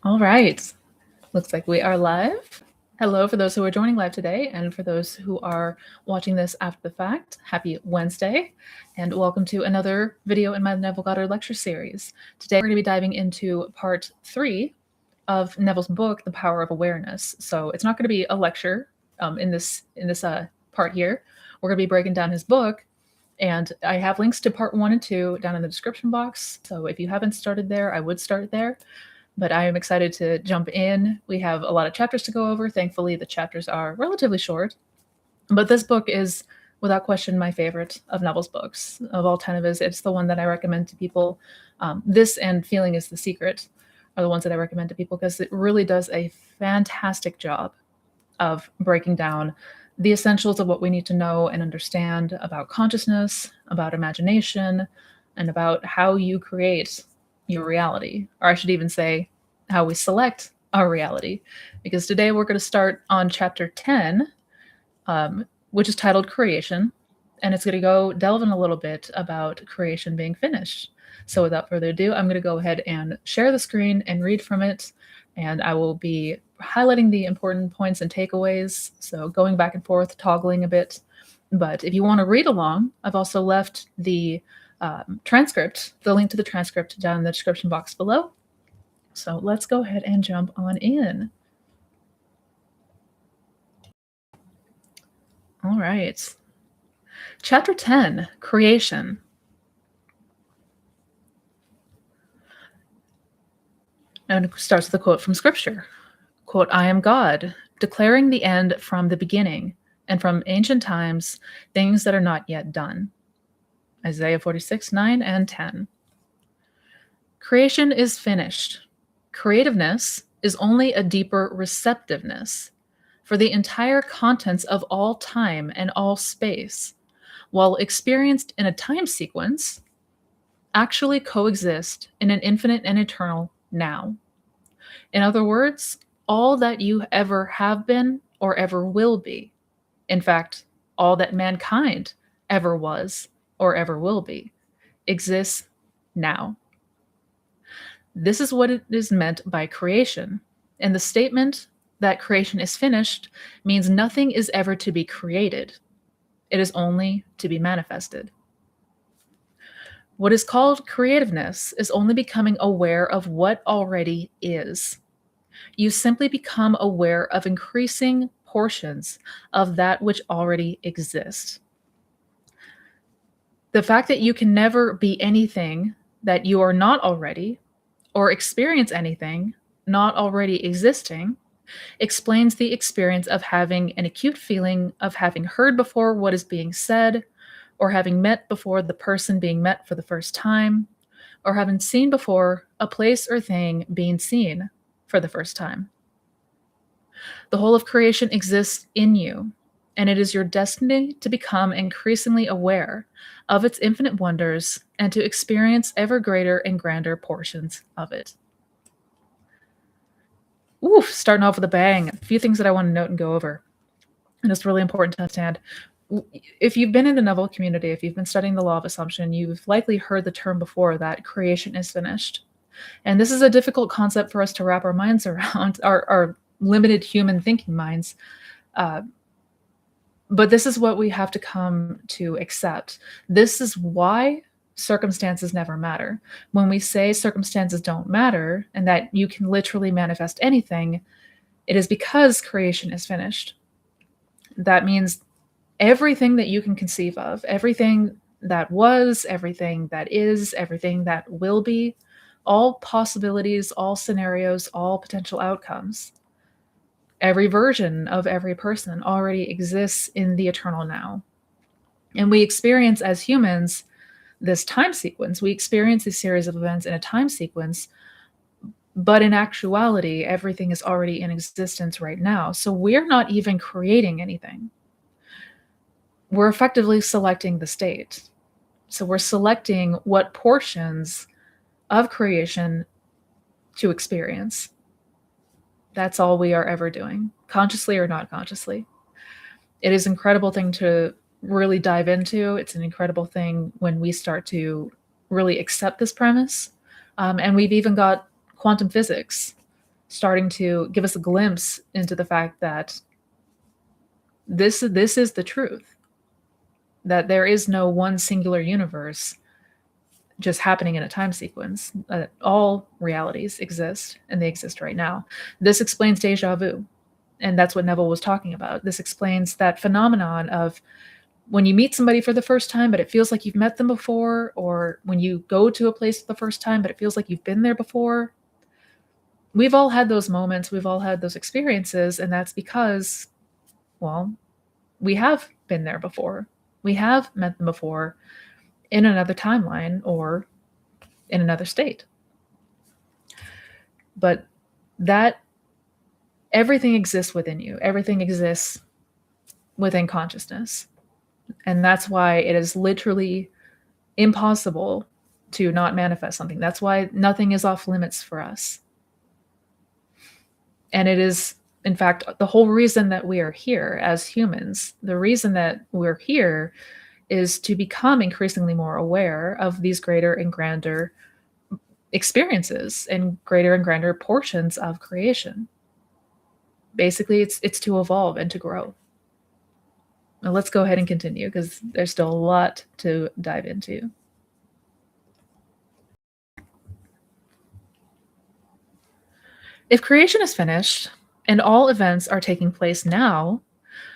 All right. Looks like we are live. Hello for those who are joining live today, and for those who are watching this after the fact, happy Wednesday, and welcome to another video in my Neville Goddard lecture series. Today we're going to be diving into part 3 of Neville's book, The Power of Awareness. So it's not going to be a lecture in this part here. We're going to be breaking down his book, and I have links to part 1 and 2 down in the description box. So if you haven't started there, I would start there. But I am excited to jump in. We have a lot of chapters to go over. Thankfully, the chapters are relatively short. But this book is, without question, my favorite of Neville's books. Of all 10 of his, it's the one that I recommend to people. This and Feeling is the Secret are the ones that I recommend to people because it really does a fantastic job of breaking down the essentials of what we need to know and understand about consciousness, about imagination, and about how you create your reality, or I should even say how we select our reality, because today we're going to start on chapter 10, which is titled Creation, and it's going to go delve in a little bit about creation being finished. So without further ado, I'm going to go ahead and share the screen and read from it, and I will be highlighting the important points and takeaways, so going back and forth, toggling a bit. But if you want to read along, I've also left the transcript, the link to the transcript down in the description box below. So let's go ahead and jump on in. All right. Chapter 10, Creation. And it starts with a quote from Scripture. Quote, "I am God, declaring the end from the beginning, and from ancient times, things that are not yet done." Isaiah 46, 9 and 10. Creation is finished. Creativeness is only a deeper receptiveness for the entire contents of all time and all space, while experienced in a time sequence, actually coexist in an infinite and eternal now. In other words, all that you ever have been or ever will be, in fact, all that mankind ever was or ever will be, exists now. This is what it is meant by creation. And the statement that creation is finished means nothing is ever to be created. It is only to be manifested. What is called creativeness is only becoming aware of what already is. You simply become aware of increasing portions of that which already exists. The fact that you can never be anything that you are not already, or experience anything not already existing, explains the experience of having an acute feeling of having heard before what is being said, or having met before the person being met for the first time, or having seen before a place or thing being seen for the first time. The whole of creation exists in you, and it is your destiny to become increasingly aware of its infinite wonders and to experience ever greater and grander portions of it. Oof, starting off with a bang. A few things that I want to note and go over. And it's really important to understand. If you've been in the Neville community, if you've been studying the law of assumption, you've likely heard the term before that creation is finished. And this is a difficult concept for us to wrap our minds around, our limited human thinking minds. But this is what we have to come to accept. This is why circumstances never matter. When we say circumstances don't matter and that you can literally manifest anything, it is because creation is finished. That means everything that you can conceive of, everything that was, everything that is, everything that will be, all possibilities, all scenarios, all potential outcomes, every version of every person already exists in the eternal now. And we experience as humans this time sequence. We experience this series of events in a time sequence, but in actuality, everything is already in existence right now. So we're not even creating anything. We're effectively selecting the state. So we're selecting what portions of creation to experience. That's all we are ever doing, consciously or not consciously. It is an incredible thing to really dive into. It's an incredible thing when we start to really accept this premise. And we've even got quantum physics starting to give us a glimpse into the fact that this is the truth, that there is no one singular universe just happening in a time sequence. All realities exist, and they exist right now. This explains deja vu, and that's what Neville was talking about. This explains that phenomenon of when you meet somebody for the first time, but it feels like you've met them before, or when you go to a place for the first time, but it feels like you've been there before. We've all had those moments, we've all had those experiences, and that's because, well, we have been there before. We have met them before in another timeline or in another state. But that everything exists within you. Everything exists within consciousness. And that's why it is literally impossible to not manifest something. That's why nothing is off limits for us. And it is, in fact, the whole reason that we are here as humans, the reason that we're here is to become increasingly more aware of these greater and grander experiences and greater and grander portions of creation. Basically, it's to evolve and to grow. Now let's go ahead and continue because there's still a lot to dive into. If creation is finished and all events are taking place now,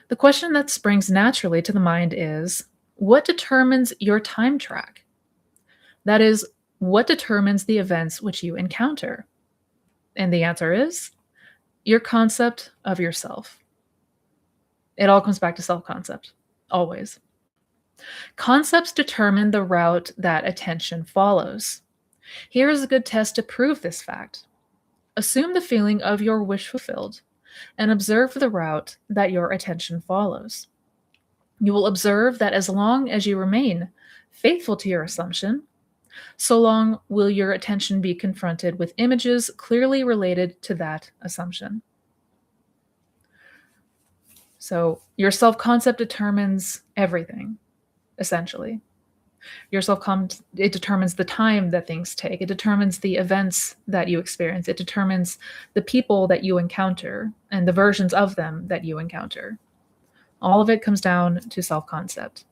the question that springs naturally to the mind is, what determines your time track? That is, what determines the events which you encounter? And the answer is your concept of yourself. It all comes back to self-concept, always. Concepts determine the route that attention follows. Here is a good test to prove this fact. Assume the feeling of your wish fulfilled and observe the route that your attention follows. You will observe that as long as you remain faithful to your assumption, so long will your attention be confronted with images clearly related to that assumption. So your self-concept determines everything, essentially. Your self-concept, it determines the time that things take. It determines the events that you experience. It determines the people that you encounter and the versions of them that you encounter. All of it comes down to self-concept.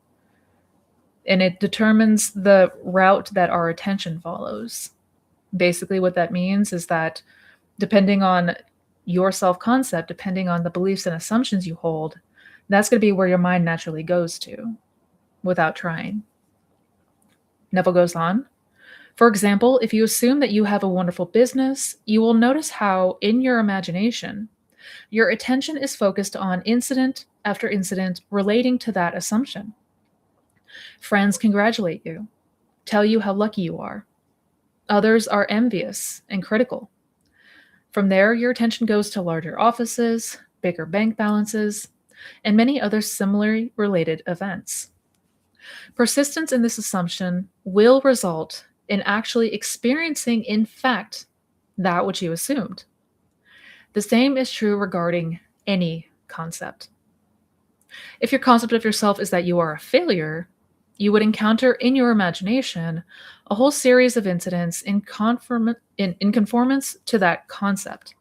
And it determines the route that our attention follows. Basically, what that means is that depending on your self-concept, depending on the beliefs and assumptions you hold, that's going to be where your mind naturally goes to without trying. Neville goes on. For example, if you assume that you have a wonderful business, you will notice how, in your imagination, your attention is focused on incident after incident relating to that assumption. Friends congratulate you, tell you how lucky you are. Others are envious and critical. From there, your attention goes to larger offices, bigger bank balances, and many other similarly related events. Persistence in this assumption will result in actually experiencing, in fact, that which you assumed. The same is true regarding any concept. If your concept of yourself is that you are a failure, you would encounter in your imagination a whole series of incidents in conformance to that concept.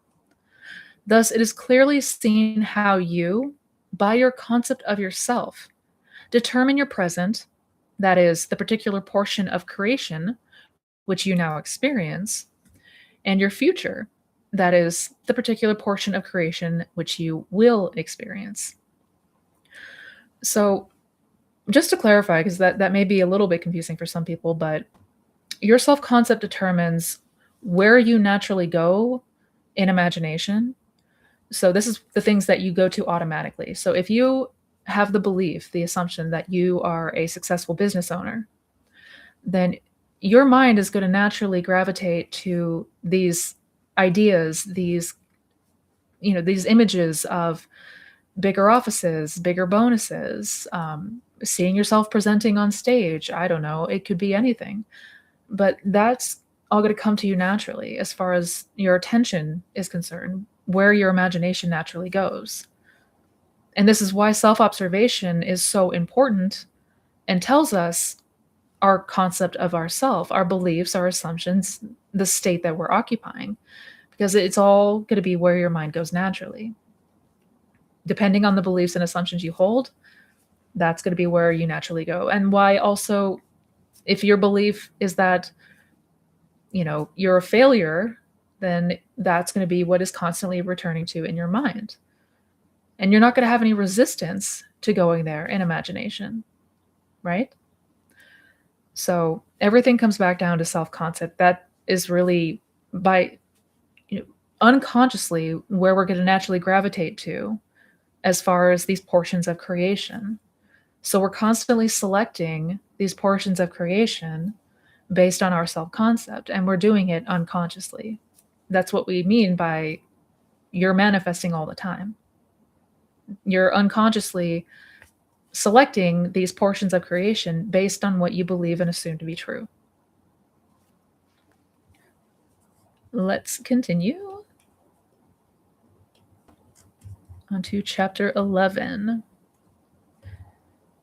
Thus, it is clearly seen how you, by your concept of yourself, determine your present, that is, the particular portion of creation which you now experience, and your future, that is, the particular portion of creation which you will experience. So, just to clarify, because that may be a little bit confusing for some people, but your self-concept determines where you naturally go in imagination. So this is the things that you go to automatically. So if you have the belief, the assumption that you are a successful business owner, then your mind is going to naturally gravitate to these ideas, these images of bigger offices, bigger bonuses, seeing yourself presenting on stage. I don't know, it could be anything. But that's all going to come to you naturally as far as your attention is concerned, where your imagination naturally goes. And this is why self-observation is so important and tells us our concept of ourself, our beliefs, our assumptions, the state that we're occupying. because it's all going to be where your mind goes naturally. Depending on the beliefs and assumptions you hold, that's going to be where you naturally go. And why also, if your belief is that, you're a failure, then that's going to be what is constantly returning to in your mind. And you're not going to have any resistance to going there in imagination, right? So everything comes back down to self-concept. That is really, by unconsciously, where we're going to naturally gravitate to as far as these portions of creation. So we're constantly selecting these portions of creation based on our self-concept, and we're doing it unconsciously. That's what we mean by you're manifesting all the time. You're unconsciously selecting these portions of creation based on what you believe and assume to be true. Let's continue on to chapter 11.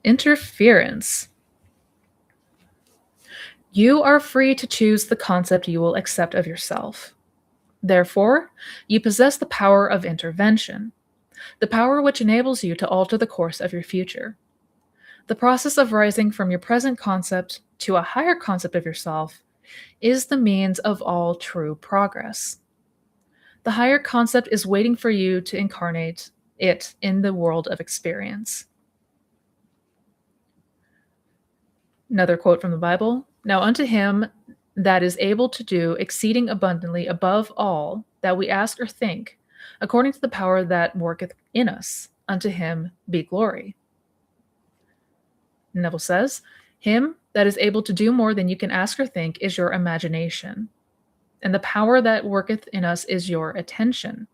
Interference. You are free to choose the concept you will accept of yourself. Therefore, you possess the power of intervention, the power which enables you to alter the course of your future. The process of rising from your present concept to a higher concept of yourself is the means of all true progress. The higher concept is waiting for you to incarnate it in the world of experience. Another quote from the Bible. Now unto him that is able to do exceeding abundantly above all that we ask or think, according to the power that worketh in us, unto him be glory. Neville says, him that is able to do more than you can ask or think is your imagination, and the power that worketh in us is your attention.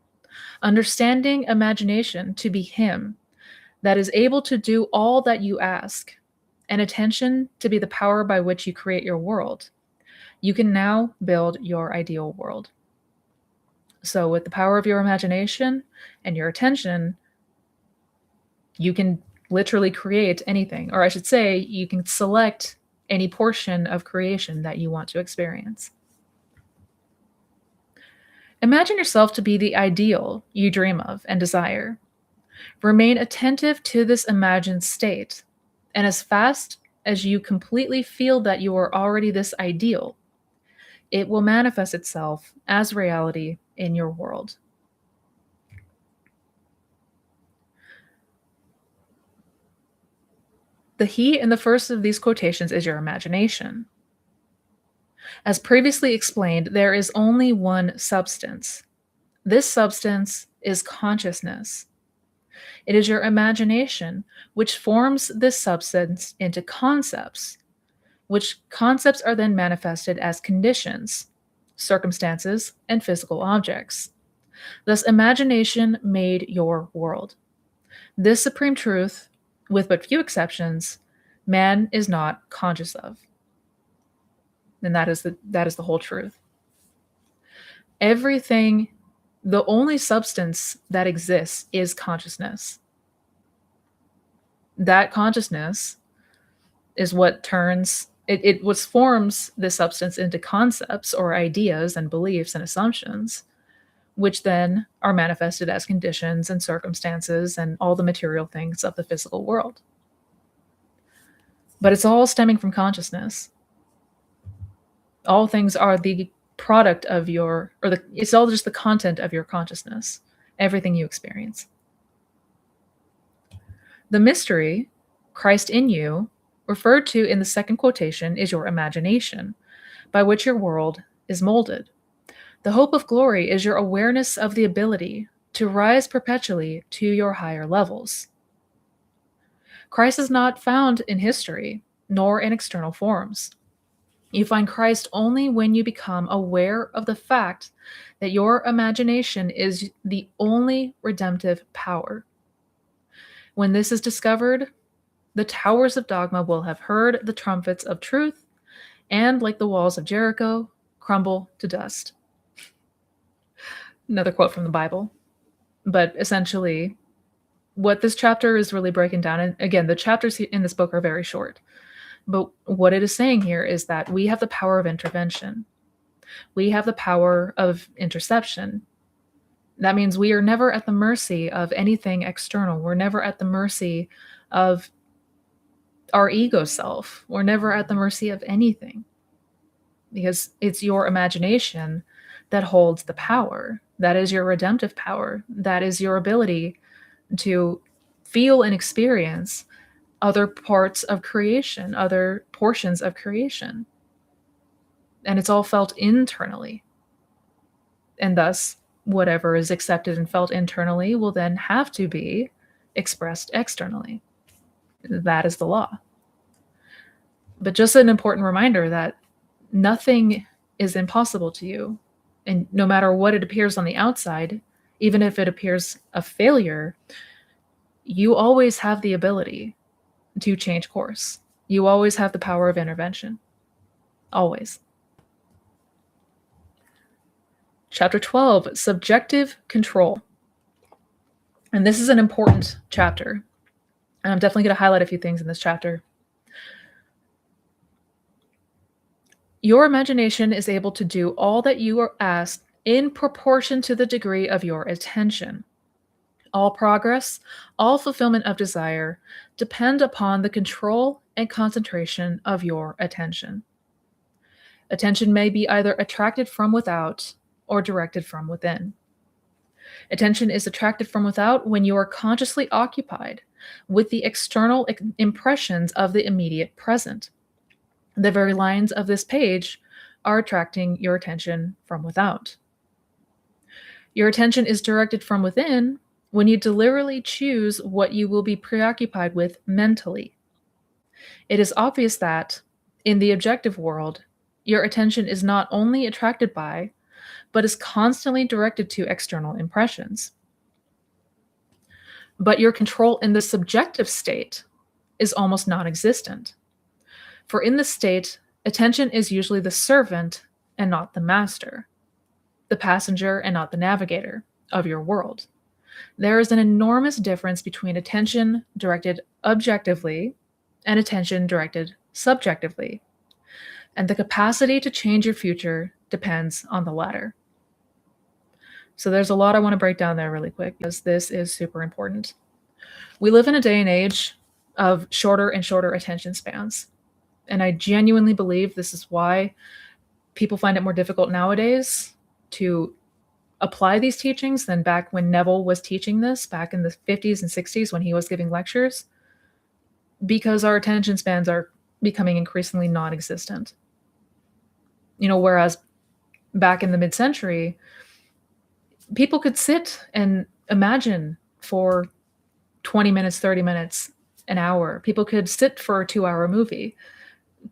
Understanding imagination to be him that is able to do all that you ask, and attention to be the power by which you create your world, you can now build your ideal world. So with the power of your imagination and your attention, you can literally create anything, or I should say, you can select any portion of creation that you want to experience. Imagine yourself to be the ideal you dream of and desire. Remain attentive to this imagined state, and as fast as you completely feel that you are already this ideal, it will manifest itself as reality in your world. The he in the first of these quotations is your imagination. As previously explained, there is only one substance. This substance is consciousness. It is your imagination which forms this substance into concepts, which concepts are then manifested as conditions, circumstances, and physical objects. Thus, imagination made your world. This supreme truth, with but few exceptions, man is not conscious of. And that is the whole truth. Everything, the only substance that exists is consciousness. That consciousness is what turns it what forms this substance into concepts or ideas and beliefs and assumptions, which then are manifested as conditions and circumstances and all the material things of the physical world. But it's all stemming from consciousness. All things are the product of it's all just the content of your consciousness, everything you experience. The mystery, Christ in you, referred to in the second quotation, is your imagination, by which your world is molded. The hope of glory is your awareness of the ability to rise perpetually to your higher levels. Christ is not found in history, nor in external forms. You find Christ only when you become aware of the fact that your imagination is the only redemptive power. When this is discovered, the towers of dogma will have heard the trumpets of truth, and like the walls of Jericho, crumble to dust. Another quote from the Bible. But essentially, what this chapter is really breaking down, and again, the chapters in this book are very short, but what it is saying here is that we have the power of intervention. We have the power of interception. That means we are never at the mercy of anything external. We're never at the mercy of our ego self. We're never at the mercy of anything, because it's your imagination that holds the power. That is your redemptive power. That is your ability to feel and experience other parts of creation, other portions of creation. And it's all felt internally. And thus, whatever is accepted and felt internally will then have to be expressed externally. That is the law. But just an important reminder that nothing is impossible to you. And no matter what it appears on the outside, even if it appears a failure, you always have the ability to change course. You always have the power of intervention. Always. Chapter 12, subjective control. And this is an important chapter. And I'm definitely going to highlight a few things in this chapter. Your imagination is able to do all that you are asked in proportion to the degree of your attention. All progress, all fulfillment of desire depend upon the control and concentration of your attention. Attention may be either attracted from without or directed from within. Attention is attracted from without when you are consciously occupied with the external impressions of the immediate present. The very lines of this page are attracting your attention from without. Your attention is directed from within when you deliberately choose what you will be preoccupied with mentally. It is obvious that, in the objective world, your attention is not only attracted by, but is constantly directed to external impressions. But your control in the subjective state is almost non-existent. For in this state, attention is usually the servant and not the master, the passenger and not the navigator of your world. There is an enormous difference between attention directed objectively and attention directed subjectively. And the capacity to change your future depends on the latter. So there's a lot I want to break down there really quick, because this is super important. We live in a day and age of shorter and shorter attention spans. And I genuinely believe this is why people find it more difficult nowadays to apply these teachings than back when Neville was teaching this, back in the 50s and 60s when he was giving lectures, because our attention spans are becoming increasingly non-existent. Whereas back in the mid-century, people could sit and imagine for 20 minutes, 30 minutes, an hour. People could sit for a 2-hour movie.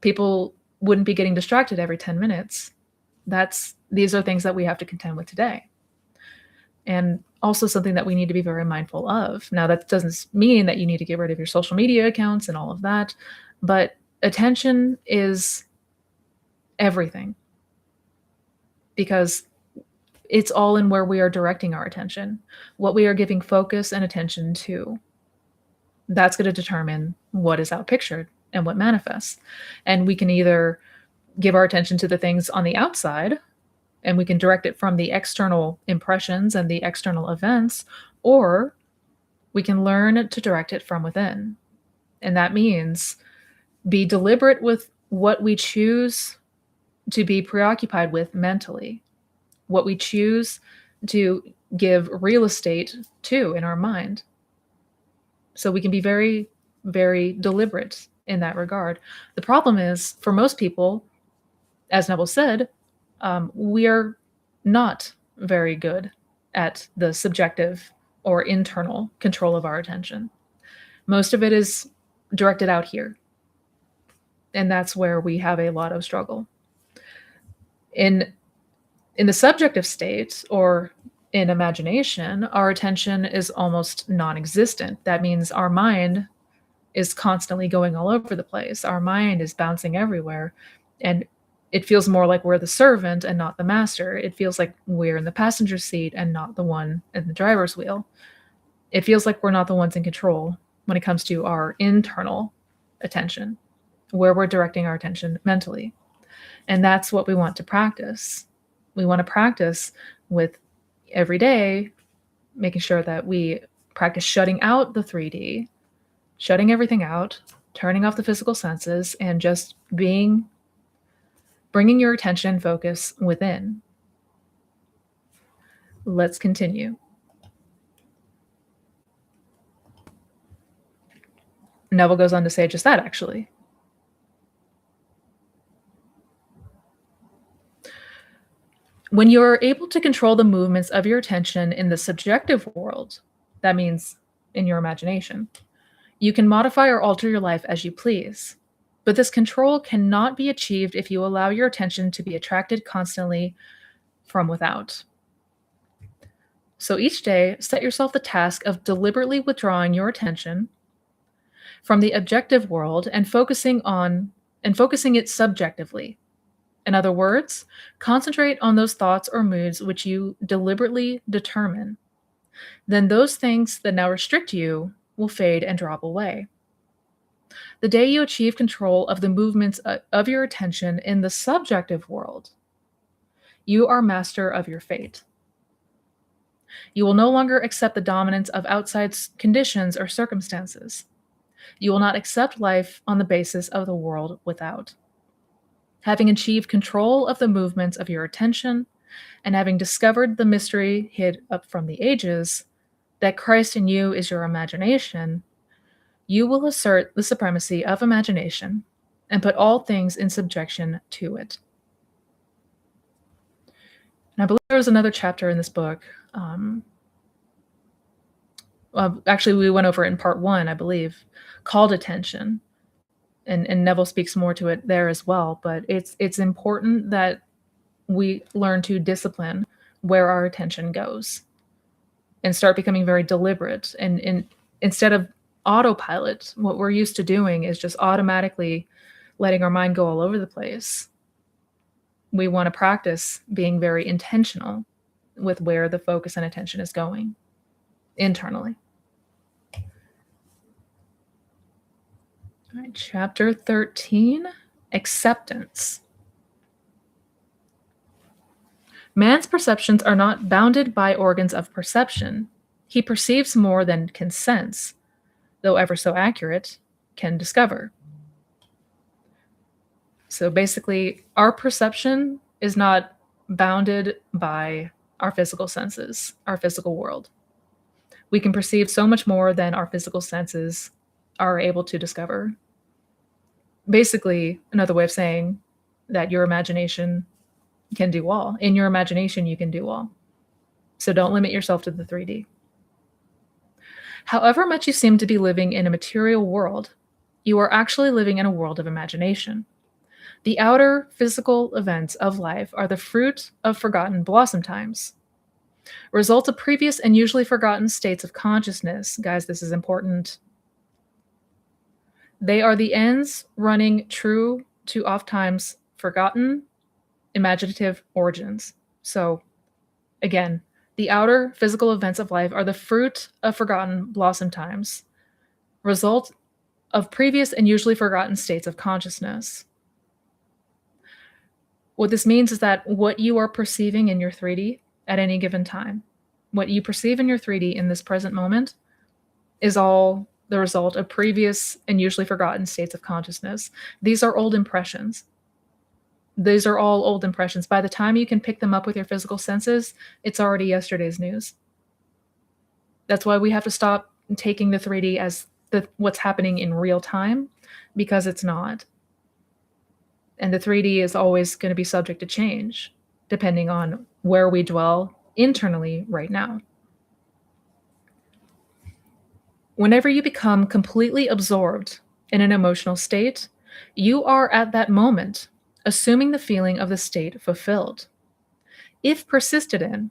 People wouldn't be getting distracted every 10 minutes. These are things that we have to contend with today. And also something that we need to be very mindful of. Now, that doesn't mean that you need to get rid of your social media accounts and all of that, but attention is everything, because it's all in where we are directing our attention, what we are giving focus and attention to. That's going to determine what is outpictured and what manifests. And we can either give our attention to the things on the outside, and we can direct it from the external impressions and the external events, or we can learn to direct it from within. And that means be deliberate with what we choose to be preoccupied with mentally, what we choose to give real estate to in our mind. So we can be very, very deliberate in that regard. The problem is, for most people, as Neville said, we are not very good at the subjective or internal control of our attention. Most of it is directed out here. And that's where we have a lot of struggle. In the subjective state, or in imagination, our attention is almost non-existent. That means our mind is constantly going all over the place. Our mind is bouncing everywhere. And it feels more like we're the servant and not the master. It feels like we're in the passenger seat and not the one in the driver's wheel. It feels like we're not the ones in control when it comes to our internal attention, where we're directing our attention mentally. And that's what we want to practice. We want to practice with every day, making sure that we practice shutting out the 3D, shutting everything out, turning off the physical senses, and just bringing your attention and focus within. Let's continue. Neville goes on to say just that, actually. When you're able to control the movements of your attention in the subjective world, that means in your imagination, you can modify or alter your life as you please. But this control cannot be achieved if you allow your attention to be attracted constantly from without. So each day, set yourself the task of deliberately withdrawing your attention from the objective world and focusing it subjectively. In other words, concentrate on those thoughts or moods which you deliberately determine. Then those things that now restrict you will fade and drop away. The day you achieve control of the movements of your attention in the subjective world, you are master of your fate. You will no longer accept the dominance of outside conditions or circumstances. You will not accept life on the basis of the world without. Having achieved control of the movements of your attention, and having discovered the mystery hid up from the ages, that Christ in you is your imagination, you will assert the supremacy of imagination and put all things in subjection to it. And I believe there was another chapter in this book. Actually, we went over it in part 1, I believe, called Attention. And Neville speaks more to it there as well. But it's important that we learn to discipline where our attention goes and start becoming very deliberate. And instead of autopilot, what we're used to doing is just automatically letting our mind go all over the place. We want to practice being very intentional with where the focus and attention is going internally. All right, chapter 13, acceptance. Man's perceptions are not bounded by organs of perception. He perceives more than can sense, though ever so accurate, can discover. So basically, our perception is not bounded by our physical senses, our physical world. We can perceive so much more than our physical senses are able to discover. Basically, another way of saying that your imagination can do all. In your imagination, you can do all. So don't limit yourself to the 3D. However much you seem to be living in a material world, you are actually living in a world of imagination. The outer physical events of life are the fruit of forgotten blossom times, results of previous and usually forgotten states of consciousness. Guys, this is important. They are the ends running true to oftentimes forgotten imaginative origins. So again, the outer physical events of life are the fruit of forgotten blossom times, result of previous and usually forgotten states of consciousness. What this means is that what you are perceiving in your 3D at any given time, what you perceive in your 3D in this present moment, is all the result of previous and usually forgotten states of consciousness. These are old impressions. These are all old impressions. By the time you can pick them up with your physical senses, it's already yesterday's news. That's why we have to stop taking the 3D as what's happening in real time, because it's not. And the 3D is always going to be subject to change, depending on where we dwell internally right now. Whenever you become completely absorbed in an emotional state, you are at that moment assuming the feeling of the state fulfilled. If persisted in,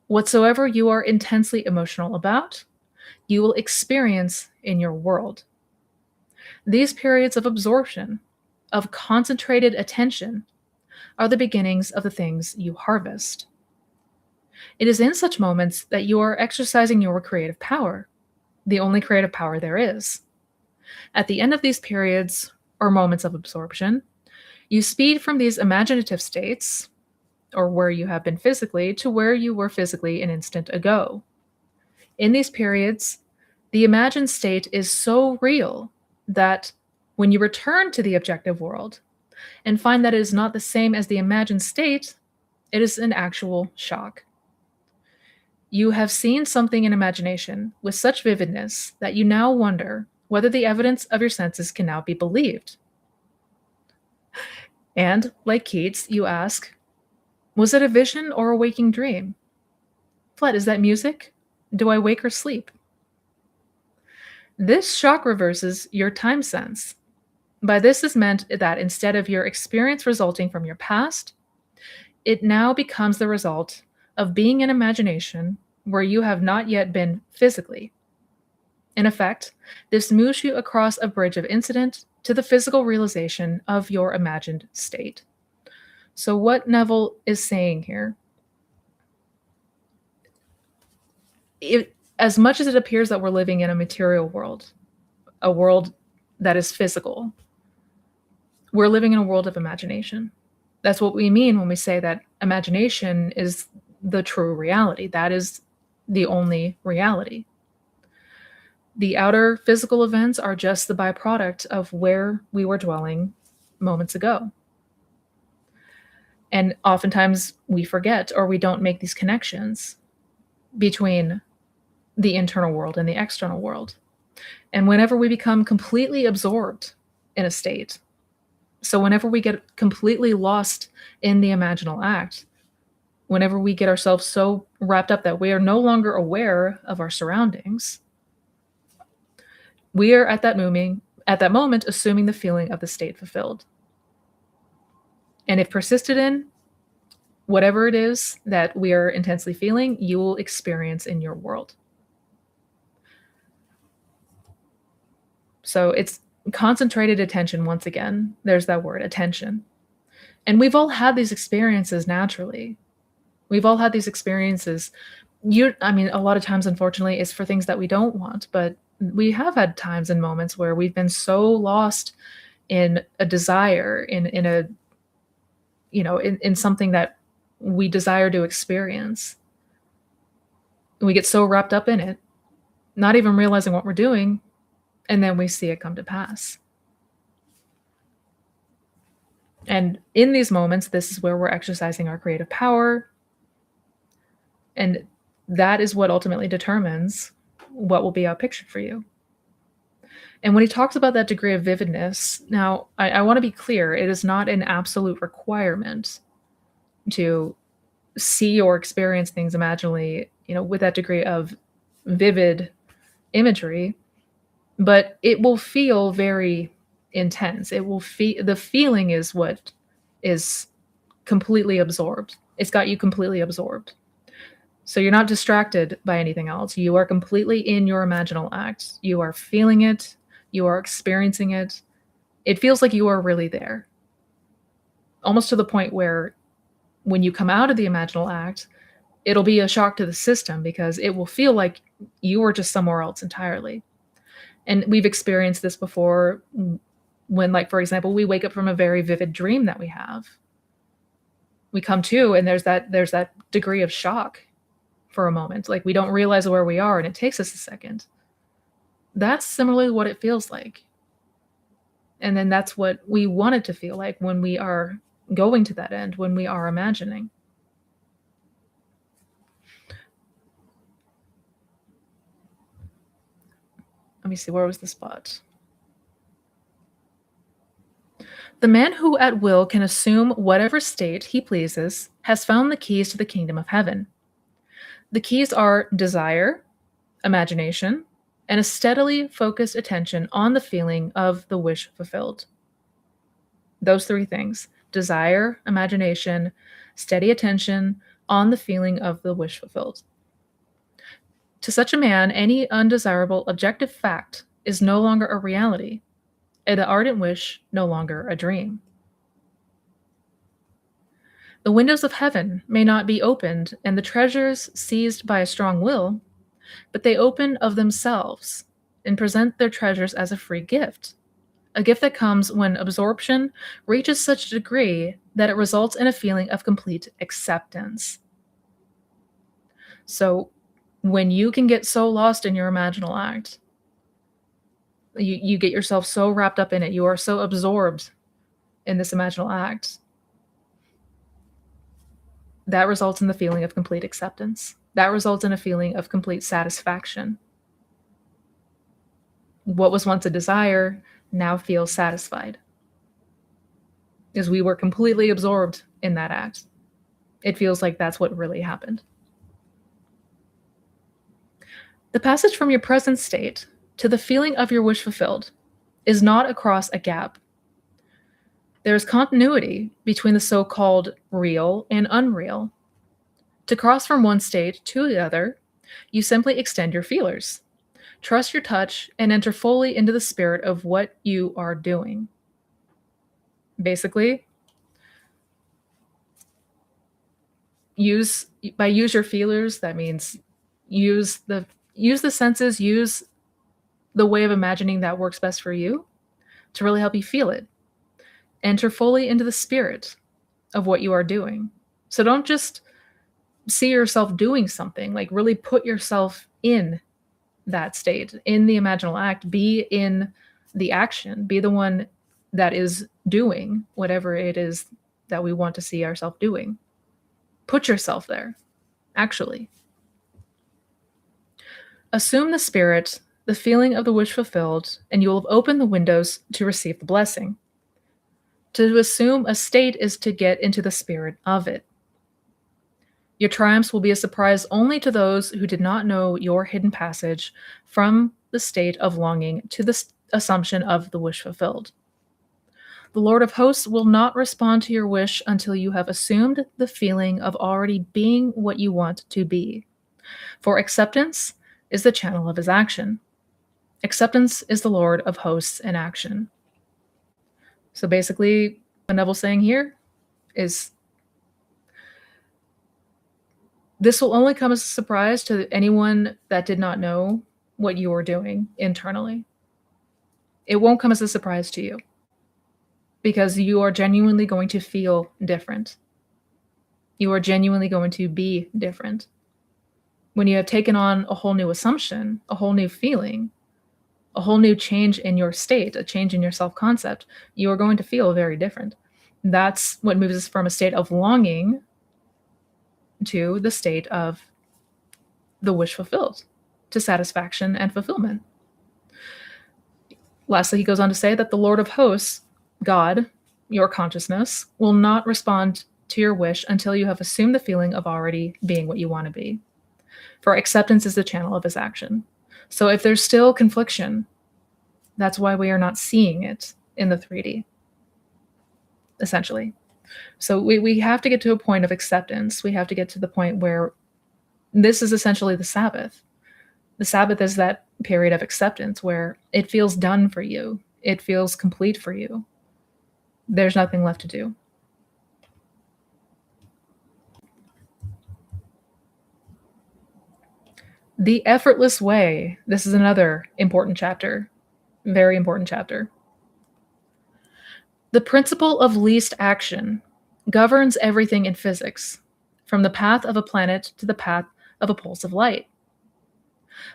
whatsoever you are intensely emotional about, you will experience in your world. These periods of absorption, of concentrated attention, are the beginnings of the things you harvest. It is in such moments that you are exercising your creative power, the only creative power there is. At the end of these periods or moments of absorption, You speed from these imaginative states, or where you have been physically, to where you were physically an instant ago. In these periods, the imagined state is so real that when you return to the objective world and find that it is not the same as the imagined state, it is an actual shock. You have seen something in imagination with such vividness that you now wonder whether the evidence of your senses can now be believed. And, like Keats, you ask, was it a vision or a waking dream? Fled, is that music? Do I wake or sleep? This shock reverses your time sense. By this is meant that instead of your experience resulting from your past, it now becomes the result of being in imagination where you have not yet been physically. In effect, this moves you across a bridge of incident to the physical realization of your imagined state. So, what Neville is saying here, as much as it appears that we're living in a material world, a world that is physical, we're living in a world of imagination. That's what we mean when we say that imagination is the true reality. That is the only reality. The outer physical events are just the byproduct of where we were dwelling moments ago. And oftentimes we forget or we don't make these connections between the internal world and the external world. And whenever we become completely absorbed in a state, so whenever we get completely lost in the imaginal act, whenever we get ourselves so wrapped up that we are no longer aware of our surroundings, we are at that moment assuming the feeling of the state fulfilled. And if persisted in, whatever it is that we are intensely feeling, you will experience in your world. So it's concentrated attention once again. There's that word, attention. And we've all had these experiences naturally. We've all had these experiences. A lot of times, unfortunately, it's for things that we don't want, but we have had times and moments where we've been so lost in a desire, in something that we desire to experience. We get so wrapped up in it, not even realizing what we're doing, and then we see it come to pass. And in these moments, this is where we're exercising our creative power. And that is what ultimately determines what will be our picture for you. And when he talks about that degree of vividness, now I want to be clear, it is not an absolute requirement to see or experience things imaginally, with that degree of vivid imagery, but it will feel very intense. The feeling is what is completely absorbed. It's got you completely absorbed. So you're not distracted by anything else. You are completely in your imaginal act. You are feeling it. You are experiencing it. It feels like you are really there. Almost to the point where when you come out of the imaginal act, it'll be a shock to the system because it will feel like you were just somewhere else entirely. And we've experienced this before when, like, for example, we wake up from a very vivid dream that we have. We come to, and there's that degree of shock for a moment. Like, we don't realize where we are, and it takes us a second. That's similarly what it feels like. And then that's what we want it to feel like when we are going to that end, when we are imagining. Let me see, where was the spot? The man who at will can assume whatever state he pleases has found the keys to the kingdom of heaven. The keys are desire, imagination, and a steadily focused attention on the feeling of the wish fulfilled. Those three things: desire, imagination, steady attention on the feeling of the wish fulfilled. To such a man, any undesirable objective fact is no longer a reality, and the ardent wish no longer a dream. The windows of heaven may not be opened and the treasures seized by a strong will, but they open of themselves and present their treasures as a free gift, a gift that comes when absorption reaches such a degree that it results in a feeling of complete acceptance. So, when you can get so lost in your imaginal act, you get yourself so wrapped up in it, you are so absorbed in this imaginal act, that results in the feeling of complete acceptance. That results in a feeling of complete satisfaction. What was once a desire now feels satisfied, because we were completely absorbed in that act. It feels like that's what really happened. The passage from your present state to the feeling of your wish fulfilled is not across a gap. There is continuity between the so-called real and unreal. To cross from one state to the other, you simply extend your feelers, trust your touch, and enter fully into the spirit of what you are doing. Basically, use your feelers, that means use the senses, use the way of imagining that works best for you to really help you feel it. Enter fully into the spirit of what you are doing. So don't just see yourself doing something, like really put yourself in that state, in the imaginal act, be in the action, be the one that is doing whatever it is that we want to see ourselves doing. Put yourself there, actually. Assume the spirit, the feeling of the wish fulfilled, and you will have opened the windows to receive the blessing. To assume a state is to get into the spirit of it. Your triumphs will be a surprise only to those who did not know your hidden passage from the state of longing to the assumption of the wish fulfilled. The Lord of hosts will not respond to your wish until you have assumed the feeling of already being what you want to be. For acceptance is the channel of his action. Acceptance is the Lord of hosts in action. So basically, what Neville's saying here is this will only come as a surprise to anyone that did not know what you were doing internally. It won't come as a surprise to you because you are genuinely going to feel different. You are genuinely going to be different. When you have taken on a whole new assumption, a whole new feeling, a whole new change in your state, a change in your self-concept, you are going to feel very different. That's what moves us from a state of longing to the state of the wish fulfilled, to satisfaction and fulfillment. Lastly, he goes on to say that the Lord of hosts, God, your consciousness, will not respond to your wish until you have assumed the feeling of already being what you want to be. For acceptance is the channel of his action. So if there's still confliction, that's why we are not seeing it in the 3D, essentially. So we have to get to a point of acceptance. We have to get to the point where this is essentially the Sabbath. The Sabbath is that period of acceptance where it feels done for you. It feels complete for you. There's nothing left to do. The effortless way. This is another important chapter. Very important chapter. The principle of least action governs everything in physics, from the path of a planet to the path of a pulse of light.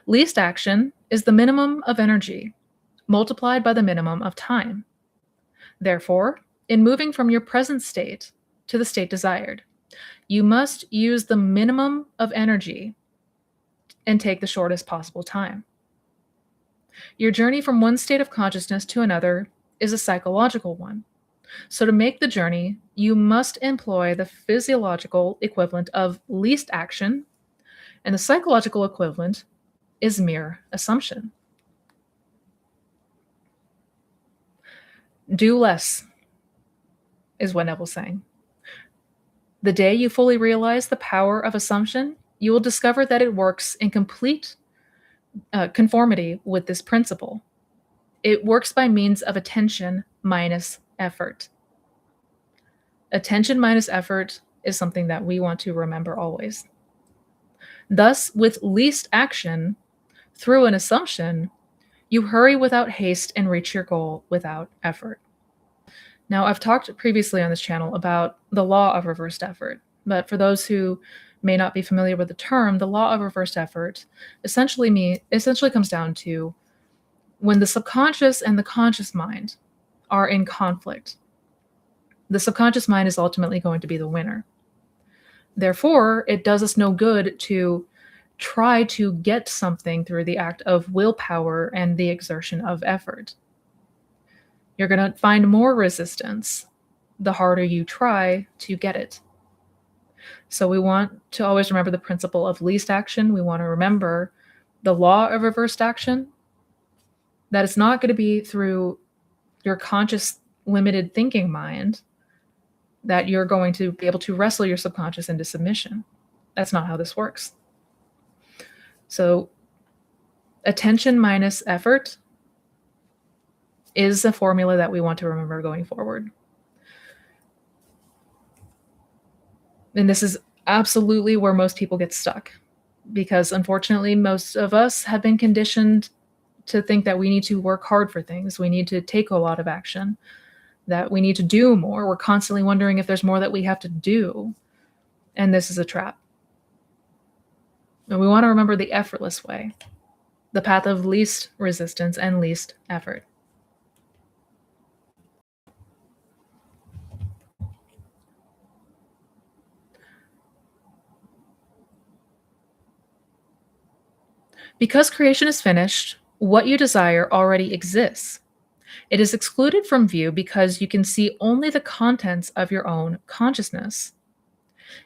Least action is the minimum of energy multiplied by the minimum of time. Therefore, in moving from your present state to the state desired, you must use the minimum of energy and take the shortest possible time. Your journey from one state of consciousness to another is a psychological one. So to make the journey, you must employ the physiological equivalent of least action, and the psychological equivalent is mere assumption. Do less, is what Neville's saying. The day you fully realize the power of assumption, you will discover that it works in complete conformity with this principle. It works by means of attention minus effort. Attention minus effort is something that we want to remember always. Thus, with least action, through an assumption, You hurry without haste and reach your goal without effort. Now, I've talked previously on this channel about the law of reversed effort, but for those who may not be familiar with the term, the law of reversed effort essentially comes down to when the subconscious and the conscious mind are in conflict. The subconscious mind is ultimately going to be the winner. Therefore, it does us no good to try to get something through the act of willpower and the exertion of effort. You're going to find more resistance the harder you try to get it. So we want to always remember the principle of least action. We want to remember the law of reversed action, that it's not going to be through your conscious, limited thinking mind that you're going to be able to wrestle your subconscious into submission. That's not how this works. So attention minus effort is a formula that we want to remember going forward. And this is absolutely where most people get stuck, because unfortunately, most of us have been conditioned to think that we need to work hard for things. We need to take a lot of action, that we need to do more. We're constantly wondering if there's more that we have to do. And this is a trap. And we want to remember the effortless way, the path of least resistance and least effort. Because creation is finished, what you desire already exists. It is excluded from view because you can see only the contents of your own consciousness.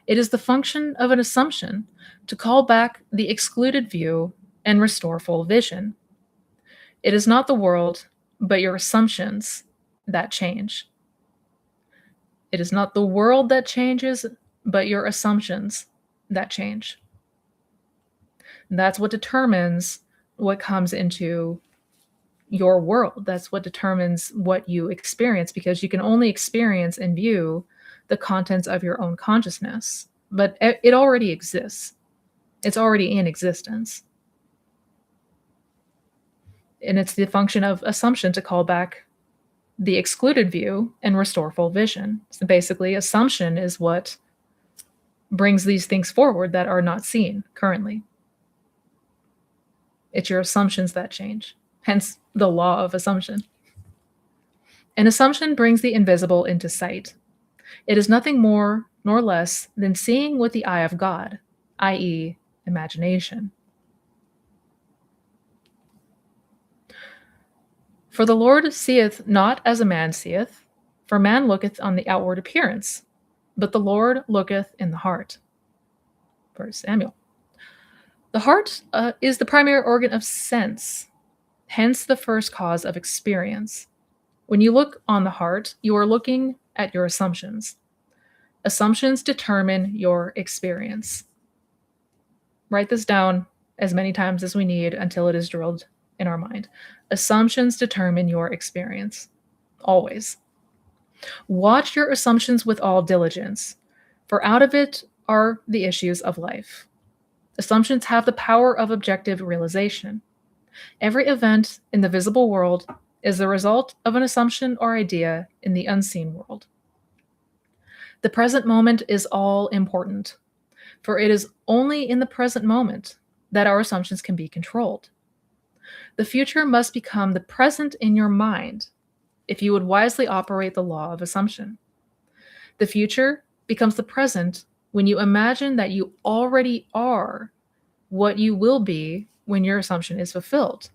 It is the function of an assumption to call back the excluded view and restore full vision. It is not the world, but your assumptions that change. It is not the world that changes, but your assumptions that change. That's what determines what comes into your world. That's what determines what you experience, because you can only experience and view the contents of your own consciousness, but it already exists. It's already in existence. And it's the function of assumption to call back the excluded view and restore full vision. So basically, assumption is what brings these things forward that are not seen currently. It's your assumptions that change, hence the law of assumption. An assumption brings the invisible into sight. It is nothing more nor less than seeing with the eye of God, i.e., imagination. For the Lord seeth not as a man seeth, for man looketh on the outward appearance, but the Lord looketh in the heart. 1 Samuel. The heart is the primary organ of sense, hence the first cause of experience. When you look on the heart, you are looking at your assumptions. Assumptions determine your experience. Write this down as many times as we need until it is drilled in our mind. Assumptions determine your experience, always. Watch your assumptions with all diligence, for out of it are the issues of life. Assumptions have the power of objective realization. Every event in the visible world is the result of an assumption or idea in the unseen world. The present moment is all important, for it is only in the present moment that our assumptions can be controlled. The future must become the present in your mind if you would wisely operate the law of assumption. The future becomes the present when you imagine that you already are what you will be when your assumption is fulfilled.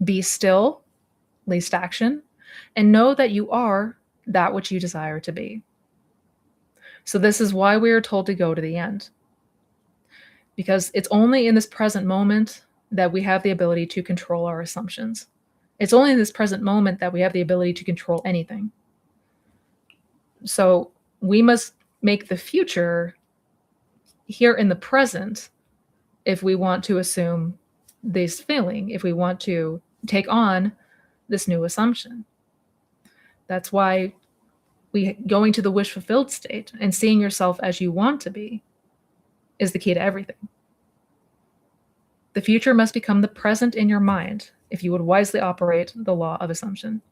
Be still, least action, and know that you are that which you desire to be. So this is why we are told to go to the end. Because it's only in this present moment that we have the ability to control our assumptions. It's only in this present moment that we have the ability to control anything. So we must make the future here in the present if we want to assume this feeling, if we want to take on this new assumption. That's why going to the wish fulfilled state and seeing yourself as you want to be is the key to everything. The future must become the present in your mind if you would wisely operate the law of assumption.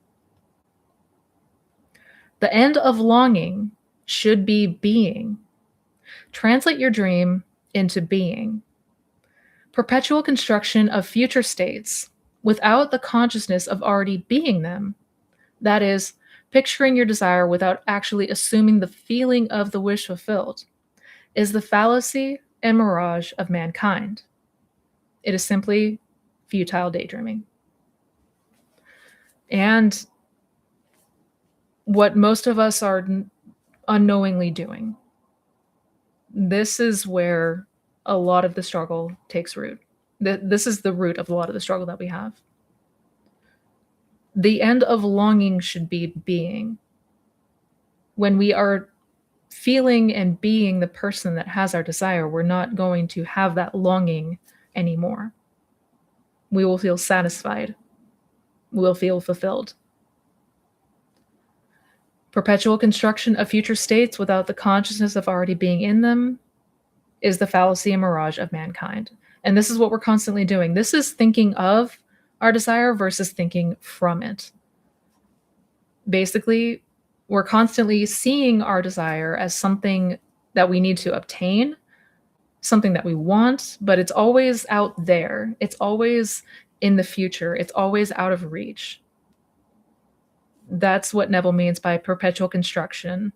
The end of longing should be being. Translate your dream into being. Perpetual construction of future states without the consciousness of already being them, that is, picturing your desire without actually assuming the feeling of the wish fulfilled, is the fallacy and mirage of mankind. It is simply futile daydreaming. And what most of us are unknowingly doing. This is where a lot of the struggle takes root. This is the root of a lot of the struggle that we have. The end of longing should be being. When we are feeling and being the person that has our desire, we're not going to have that longing anymore. We will feel satisfied. We'll feel fulfilled. Perpetual construction of future states without the consciousness of already being in them is the fallacy and mirage of mankind. And this is what we're constantly doing. This is thinking of our desire versus thinking from it. Basically, we're constantly seeing our desire as something that we need to obtain, something that we want, but it's always out there. It's always in the future. It's always out of reach. That's what Neville means by perpetual construction,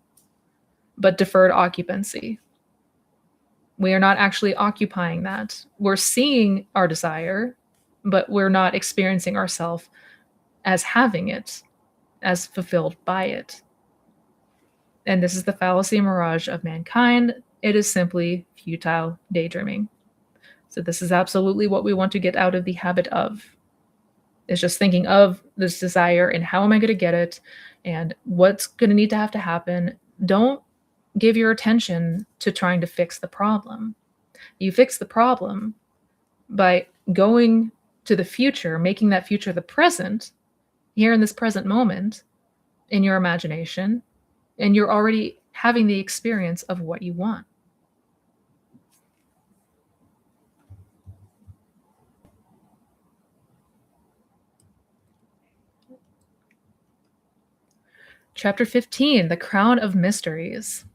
but deferred occupancy. We are not actually occupying that. We're seeing our desire, but we're not experiencing ourselves as having it, as fulfilled by it. And this is the fallacy and mirage of mankind. It is simply futile daydreaming. So this is absolutely what we want to get out of the habit of. It's just thinking of this desire and how am I going to get it and what's going to need to have to happen. Don't give your attention to trying to fix the problem. You fix the problem by going to the future, making that future the present, here in this present moment, in your imagination, and you're already having the experience of what you want. Chapter 15, The Crown of Mysteries.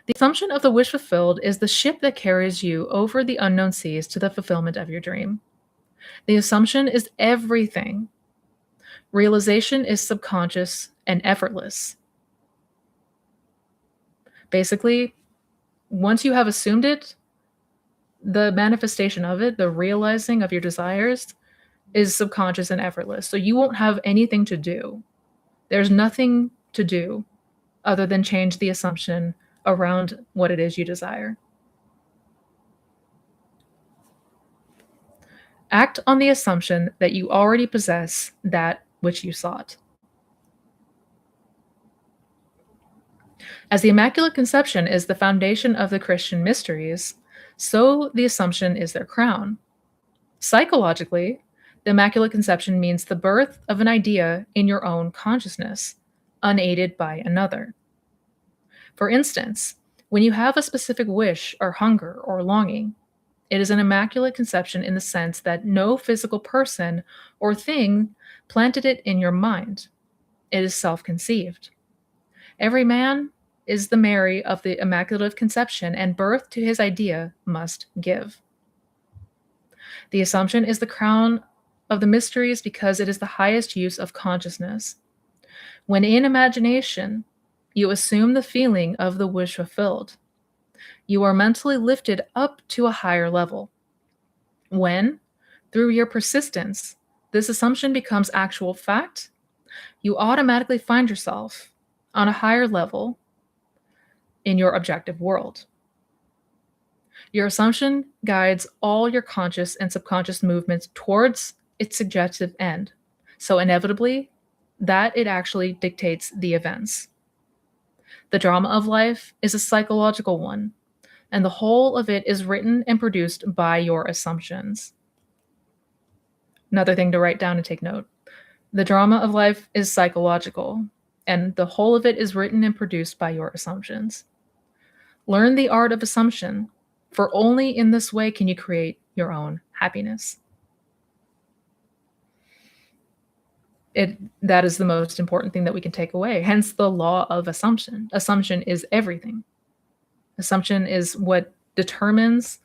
The assumption of the wish fulfilled is the ship that carries you over the unknown seas to the fulfillment of your dream. The assumption is everything. Realization is subconscious and effortless. Basically, once you have assumed it, the manifestation of it, the realizing of your desires, is subconscious and effortless. So you won't have anything to do. There's nothing to do other than change the assumption around what it is you desire. Act on the assumption that you already possess that which you sought. As the Immaculate Conception is the foundation of the Christian mysteries, so the Assumption is their crown. Psychologically, the Immaculate Conception means the birth of an idea in your own consciousness, unaided by another. For instance, when you have a specific wish or hunger or longing, it is an Immaculate Conception in the sense that no physical person or thing planted it in your mind. It is self-conceived. Every man is the Mary of the Immaculate Conception, and birth to his idea must give. The Assumption is the crown of the mysteries because it is the highest use of consciousness. When in imagination, you assume the feeling of the wish fulfilled, you are mentally lifted up to a higher level. When, through your persistence, this assumption becomes actual fact, you automatically find yourself on a higher level in your objective world. Your assumption guides all your conscious and subconscious movements towards its suggestive end. So inevitably, that it actually dictates the events. The drama of life is a psychological one, and the whole of it is written and produced by your assumptions. Another thing to write down and take note. The drama of life is psychological, and the whole of it is written and produced by your assumptions. Learn the art of assumption, for only in this way can you create your own happiness. That is the most important thing that we can take away. Hence the law of assumption. Assumption is everything. Assumption is what determines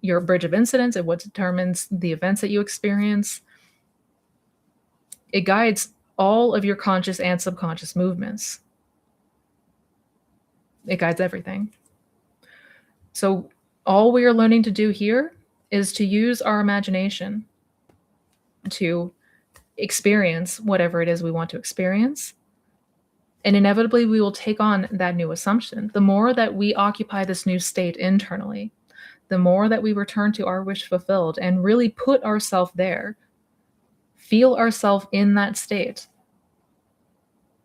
your bridge of incidents and what determines the events that you experience. It guides all of your conscious and subconscious movements. It guides everything. So all we are learning to do here is to use our imagination to experience whatever it is we want to experience. And inevitably, we will take on that new assumption. The more that we occupy this new state internally, the more that we return to our wish fulfilled and really put ourselves there, feel ourselves in that state,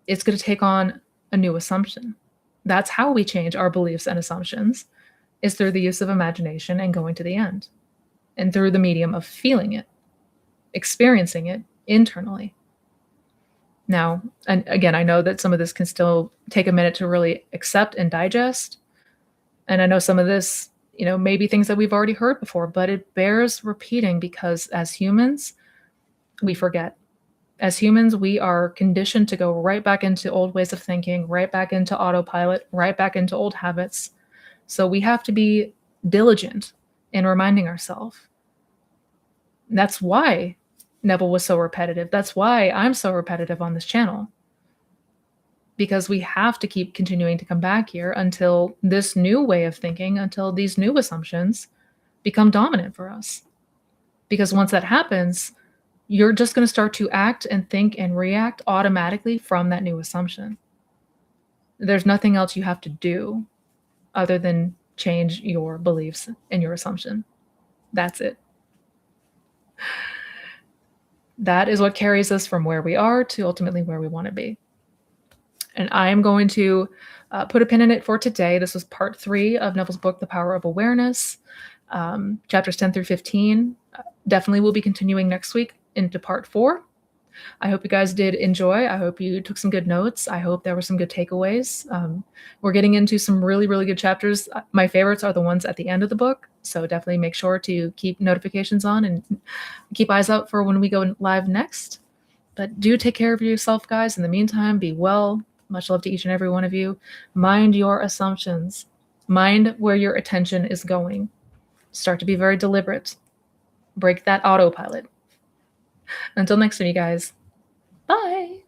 it's going to take on a new assumption. That's how we change our beliefs and assumptions, is through the use of imagination and going to the end, and through the medium of feeling it, experiencing it internally. Now, and again, I know that some of this can still take a minute to really accept and digest. And I know some of this, may be things that we've already heard before, but it bears repeating because as humans, we forget. As humans, we are conditioned to go right back into old ways of thinking, right back into autopilot, right back into old habits. So we have to be diligent in reminding ourselves. That's why Neville was so repetitive. That's why I'm so repetitive on this channel. Because we have to keep continuing to come back here until this new way of thinking, until these new assumptions become dominant for us. Because once that happens, you're just going to start to act and think and react automatically from that new assumption. There's nothing else you have to do other than change your beliefs and your assumption. That's it. That is what carries us from where we are to ultimately where we want to be. And I am going to put a pin in it for today. This was part 3 of Neville's book, The Power of Awareness, chapters 10 through 15. Definitely will be continuing next week into part 4. I hope you guys did enjoy. I hope you took some good notes. I hope there were some good takeaways. We're getting into some really, really good chapters. My favorites are the ones at the end of the book. So definitely make sure to keep notifications on and keep eyes out for when we go live next. But do take care of yourself, guys. In the meantime, be well. Much love to each and every one of you. Mind your assumptions. Mind where your attention is going. Start to be very deliberate. Break that autopilot. Until next time, you guys. Bye.